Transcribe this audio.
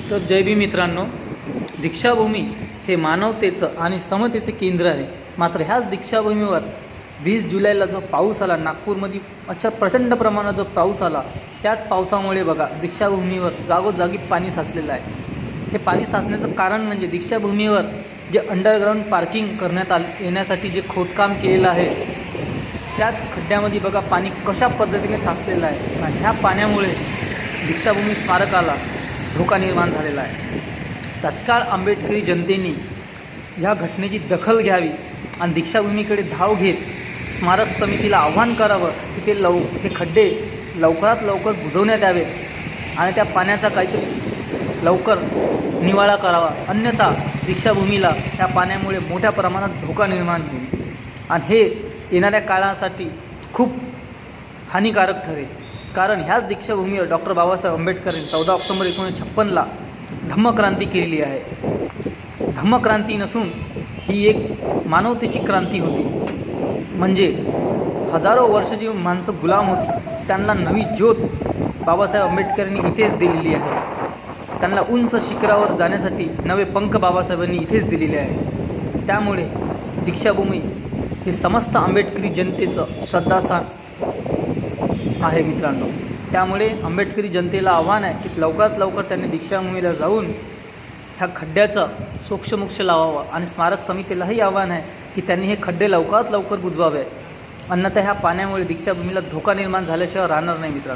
तर जय भीम मित्रांनो, दीक्षाभूमी हे मानवतेचं आणि समतेचे केंद्र आहे. मात्र ह्याच दीक्षाभूमीवर 20 जुलैला जो पाऊस आला, नागपूरमध्ये प्रचंड प्रमाणात जो पाऊस आला, त्याच पावसामुळे बघा दीक्षाभूमीवर जागोजागी पाणी साचलेलं आहे. हे पाणी साचण्याचं कारण म्हणजे दीक्षाभूमीवर जे अंडरग्राऊंड पार्किंग करण्यात येण्यासाठी जे खोदकाम केलेलं आहे, त्याच खड्ड्यामध्ये बघा पाणी कशा पद्धतीने साचलेलं आहे. आणि ह्या पाण्यामुळे दीक्षाभूमी स्मारकाला धोका निर्माण झालेला आहे. तत्काळ आंबेडकरी जनतेने ह्या घटनेची दखल घ्यावी आणि दीक्षाभूमीकडे धाव घेत स्मारक समितीला आव्हान करावं की ते खड्डे लवकरात लवकर बुजवण्यात यावे आणि त्या पाण्याचा काहीतरी लवकर निवाळा करावा. अन्यथा दीक्षाभूमीला त्या पाण्यामुळे मोठ्या प्रमाणात धोका निर्माण होईल आणि हे येणाऱ्या काळासाठी खूप हानिकारक ठरेल. कारण ह्याच दीक्षाभूमीवर डॉक्टर बाबासाहेब आंबेडकरांनी 14 ऑक्टोबर 1956ला धम्मक्रांती केलेली आहे. धम्मक्रांती नसून ही एक मानवतेची क्रांती होती. म्हणजे हजारो वर्ष जी माणसं गुलाम होती त्यांना नवी ज्योत बाबासाहेब आंबेडकरांनी इथेच दिलेली आहे. त्यांना उंच शिखरावर जाण्यासाठी नवे पंख बाबासाहेबांनी इथेच दिलेले आहे. त्यामुळे दीक्षाभूमी हे समस्त आंबेडकरी जनतेचं श्रद्धास्थान आहे मित्रांनो. त्यामुळे आंबेडकरी जनतेला आव्हान आहे की लवकरात लवकर त्यांनी दीक्षाभूमीला जाऊन ह्या खड्ड्याचा सोक्षमोक्ष लावावा आणि स्मारक समितीलाही आव्हान आहे की त्यांनी हे खड्डे लवकरात लवकर बुजवावे. अन्यथा ह्या पाण्यामुळे दीक्षाभूमीला धोका निर्माण झाल्याशिवाय राहणार नाही मित्रांनो.